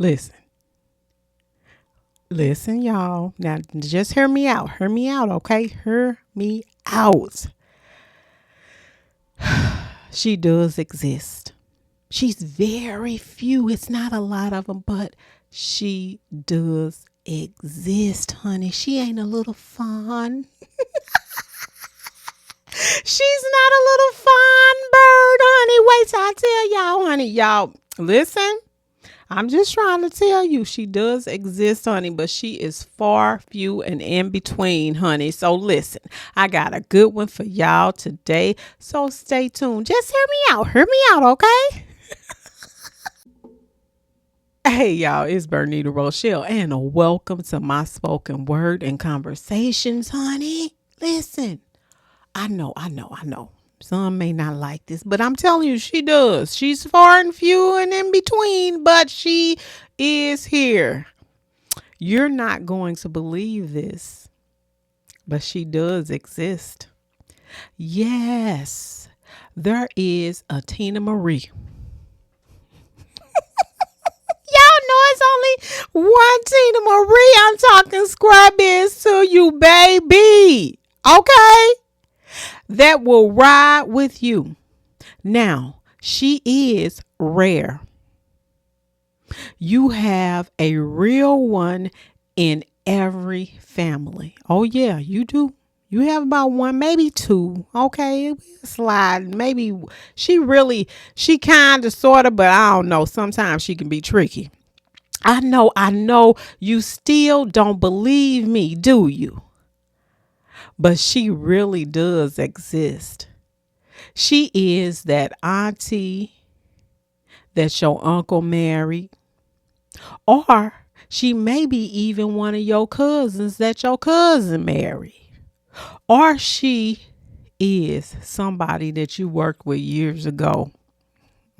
Listen, listen, y'all. Now, just hear me out. Hear me out, okay? Hear me out. She does exist. She's very few. It's not a lot of them, but she does exist, honey. She ain't a little fawn. She's not a little fawn bird, honey. Wait till I tell y'all, honey. Y'all, listen. I'm just trying to tell you, she does exist, honey, but she is far, few, and in between, honey. So listen, I got a good one for y'all today. So stay tuned. Just hear me out. Hear me out, okay? Hey, y'all, it's Bernita Rochele, and welcome to my spoken word and conversations, honey. Listen, I know. Some may not like this, but I'm telling you, she does. She's far and few and in between, but she is here. You're not going to believe this, but she does exist. Yes, there is a Tina Marie. Y'all know it's only one Tina Marie. I'm talking scrubbies to you, baby. Okay? That will ride with you. Now, she is rare. You have a real one in every family. Oh, yeah, you do. You have about one, maybe two. Okay, slide. Maybe she kind of, sort of, but I don't know. Sometimes she can be tricky. I know. You still don't believe me, do you? But she really does exist. She is that auntie that your uncle married, or she may be even one of your cousins that your cousin married, or she is somebody that you worked with years ago.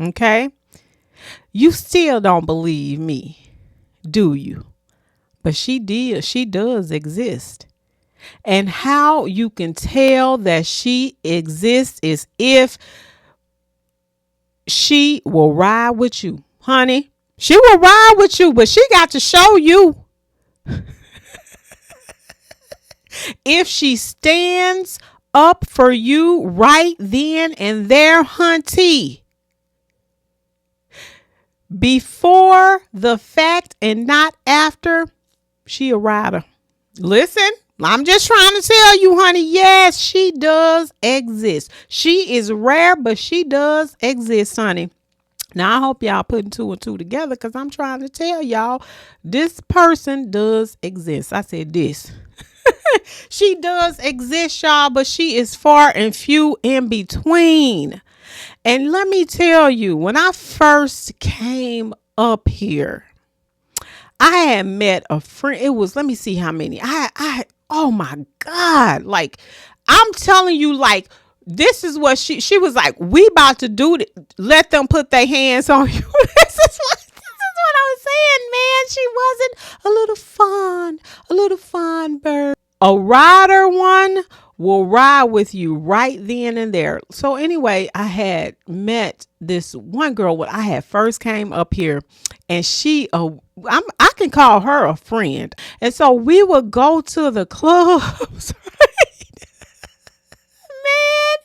Okay? You still don't believe me, do you? But she does exist. And how you can tell that she exists is if she will ride with you, honey. She will ride with you, but she got to show you. If she stands up for you right then and there, hunty, before the fact and not after, she a rider. Listen, I'm just trying to tell you, honey. Yes, she does exist. She is rare, but she does exist, honey. Now, I hope y'all putting two and two together, because I'm trying to tell y'all this person does exist. I said this. She does exist, y'all, but she is far and few in between. And let me tell you, when I first came up here, I had met a friend. It was, let me see how many. Oh my God. Like, I'm telling you, like, this is what she was like, we about to do it. Let them put their hands on you. This is what I was saying, man. She wasn't a little fun bird. A rider one will ride with you right then and there. So anyway, I had met this one girl when I had first came up here, and I can call her a friend. And so we would go to the clubs. Man,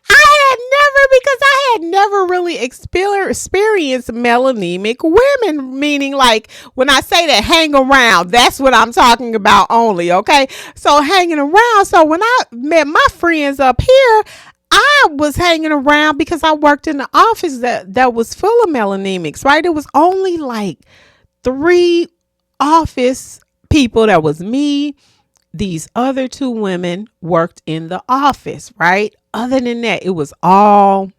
I had never really experienced melanemic women, meaning, like, when I say that, hang around, that's what I'm talking about only. Okay. So hanging around. So when I met my friends up here, I was hanging around because I worked in the office that was full of melanemics, right? It was only like three office people. That was me. These other two women worked in the office, right? Other than that, it was all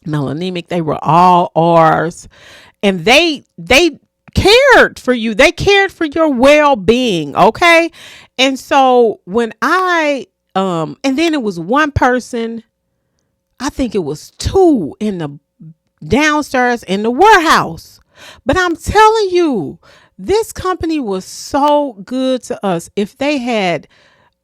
melanemic. They were all R's, and they cared for you. They cared for your well-being, okay? And so when and then it was one person, I think it was two in the downstairs in the warehouse. But I'm telling you, this company was so good to us. If they had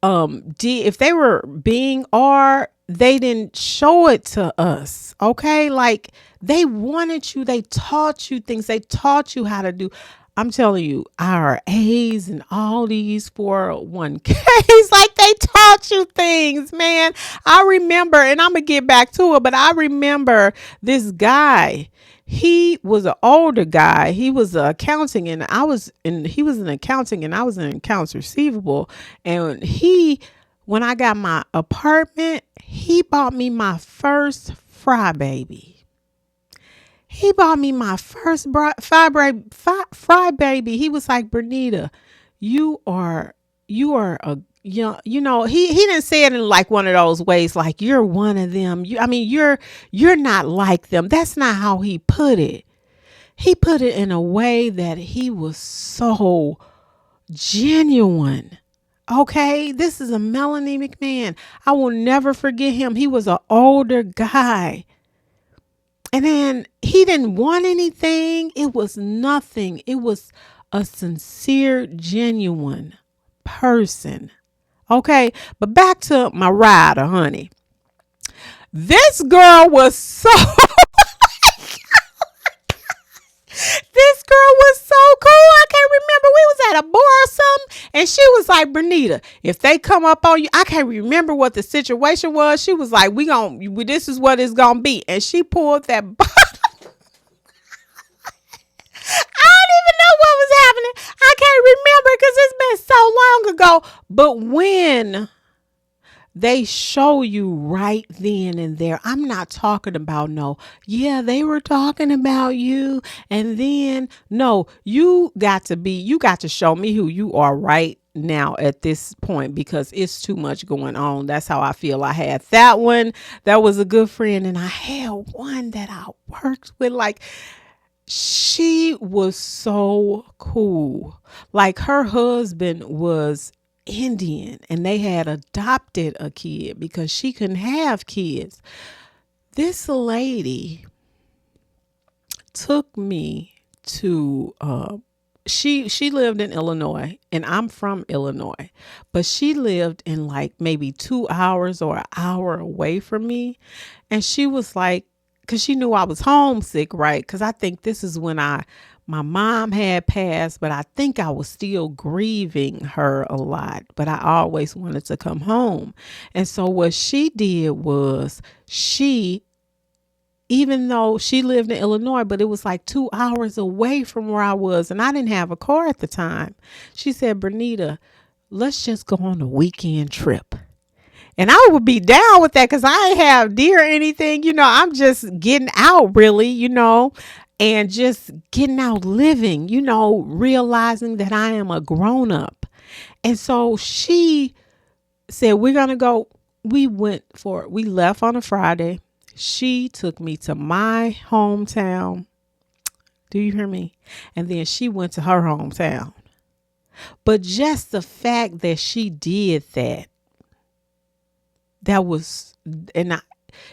if they were being R, they didn't show it to us. Okay. Like they wanted you, they taught you things, they taught you how to do. I'm telling you, IRAs and all these 401ks, like they taught you things, man. I remember, and I'm going to get back to it, but I remember this guy. He was an older guy. He was accounting, and he was in accounting, and I was in accounts receivable. And when I got my apartment, he bought me my first fry baby. He bought me my first fry baby. He was like, Bernita, you are a he didn't say it in like one of those ways like you're one of them. You're not like them. That's not how he put it. He put it in a way that he was so genuine. Okay, this is a Melanie McMahon. I will never forget him. He was an older guy. And then he didn't want anything. It was nothing. It was a sincere, genuine person. Okay. But back to my rider, honey. This girl was so this girl was so cool. I can't remember. We was at a bar or something. And she was like, Bernita, if they come up on you, I can't remember what the situation was. She was like, this is what it's going to be. And she pulled that bottle. I don't even know what was happening. I can't remember because it's been so long ago. But when they show you right then and there. I'm not talking about they were talking about you. And then, no, you got to show me who you are right now at this point because it's too much going on. That's how I feel. I had that one that was a good friend. And I had one that I worked with. Like, she was so cool. Like, her husband was Indian and they had adopted a kid because she couldn't have kids. This lady took me to she lived in Illinois and I'm from Illinois, but she lived in like maybe 2 hours or an hour away from me. And she was like, because she knew I was homesick, right? Because I think this is when my mom had passed, but I think I was still grieving her a lot, but I always wanted to come home. And so what she did was even though she lived in Illinois, but it was like 2 hours away from where I was, and I didn't have a car at the time. She said, Bernita, let's just go on a weekend trip. And I would be down with that because I ain't have deer or anything. I'm just getting out really, and just getting out living, realizing that I am a grown up. And so she said, we're going to go. We left on a Friday. She took me to my hometown. Do you hear me? And then she went to her hometown. But just the fact that she did that was, and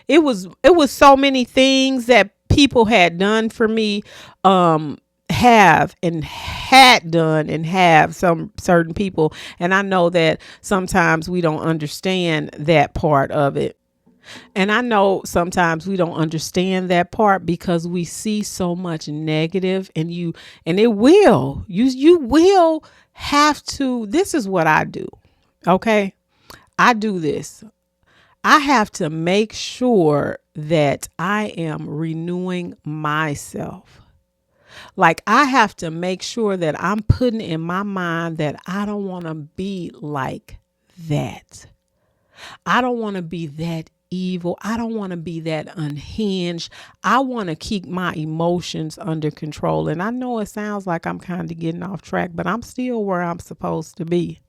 it was so many things that people had done for me, have and had done and have some certain people. And I know that sometimes we don't understand that part of it. And I know sometimes we don't understand that part because we see so much negative and you will have to, this is what I do. Okay. I do this. I have to make sure that I am renewing myself. Like I have to make sure that I'm putting in my mind that I don't want to be like that. I don't want to be that evil. I don't want to be that unhinged. I want to keep my emotions under control. And I know it sounds like I'm kind of getting off track, but I'm still where I'm supposed to be.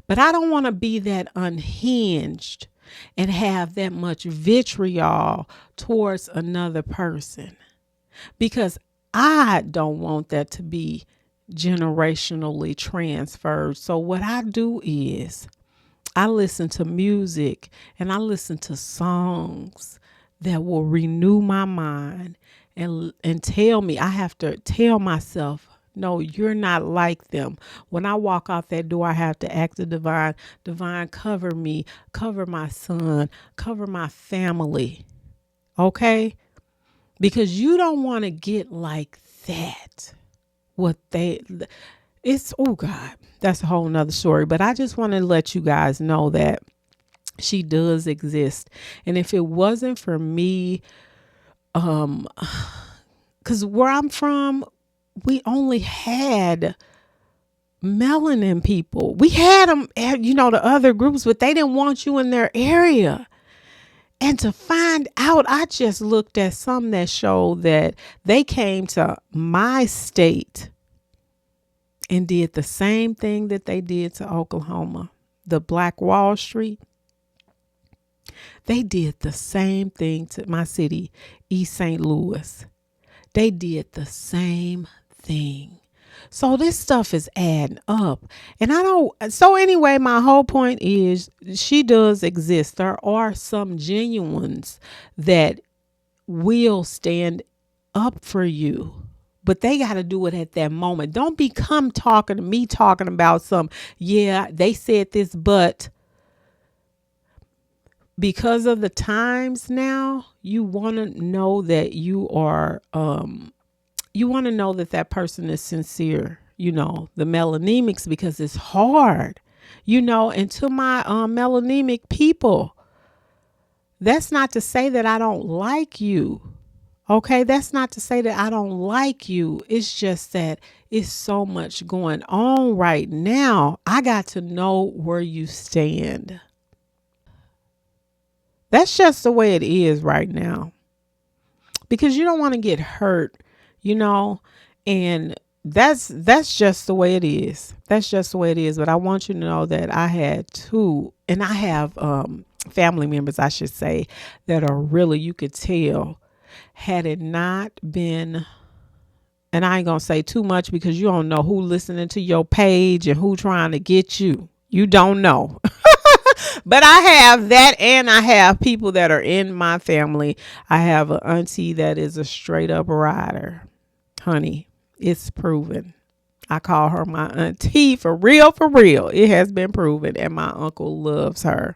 But I don't want to be that unhinged and have that much vitriol towards another person, because I don't want that to be generationally transferred. So what I do is I listen to music and I listen to songs that will renew my mind and tell me, I have to tell myself, No, you're not like them. When I walk out that door, I have to ask the divine, divine, cover me, cover my son, cover my family. Okay? Because you don't want to get like that. What they, it's, oh God, that's a whole nother story. But I just want to let you guys know that she does exist. And if it wasn't for me, because where I'm from, we only had melanin people. We had them, the other groups, but they didn't want you in their area. And to find out, I just looked at some that showed that they came to my state and did the same thing that they did to Oklahoma, the Black Wall Street. They did the same thing to my city, East St. Louis. They did the same thing. So this stuff is adding up. And so anyway, my whole point is she does exist. There are some genuines that will stand up for you, but they got to do it at that moment. Don't become talking to me, talking about they said this, but because of the times now, you want to know that you are, you want to know that that person is sincere, the melanemics, because it's hard, and to my melanemic people, that's not to say that I don't like you. Okay. That's not to say that I don't like you. It's just that it's so much going on right now. I got to know where you stand. That's just the way it is right now, because you don't want to get hurt, and that's just the way it is. That's just the way it is. But I want you to know that I had two, and I have family members, I should say, that are really, you could tell, had it not been, and I ain't gonna say too much because you don't know who listening to your page and who trying to get you. You don't know. But I have that, and I have people that are in my family. I have an auntie that is a straight up rider. Honey, it's proven. I call her my auntie for real, for real. It has been proven, and my uncle loves her.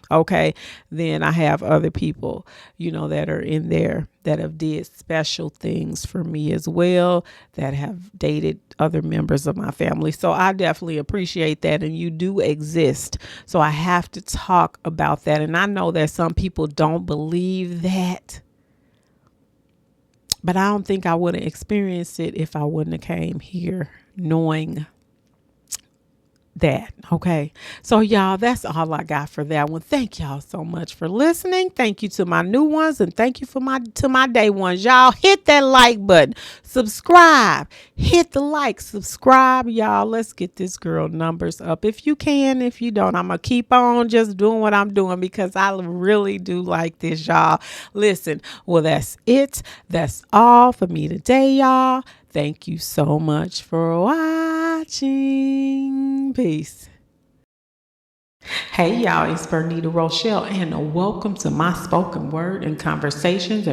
Okay. Then I have other people, that are in there that have did special things for me as well, that have dated other members of my family. So I definitely appreciate that. And you do exist. So I have to talk about that. And I know that some people don't believe that, but I don't think I would have experienced it if I wouldn't have came here knowing that. Okay. So y'all, that's all I got for that one. Thank y'all so much for listening. Thank you to my new ones, and thank you to my day ones. Y'all hit that like button, subscribe, hit the like, subscribe, y'all. Let's get this girl numbers up. If you can, if you don't, I'm going to keep on just doing what I'm doing because I really do like this, y'all. Listen, well, that's it. That's all for me today, y'all. Thank you so much for watching. Peace. Hey y'all, it's Bernita Rochele, and welcome to my spoken word and conversations.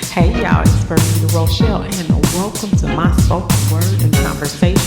Hey y'all, it's Bernita Rochele, and welcome to my spoken word and conversations.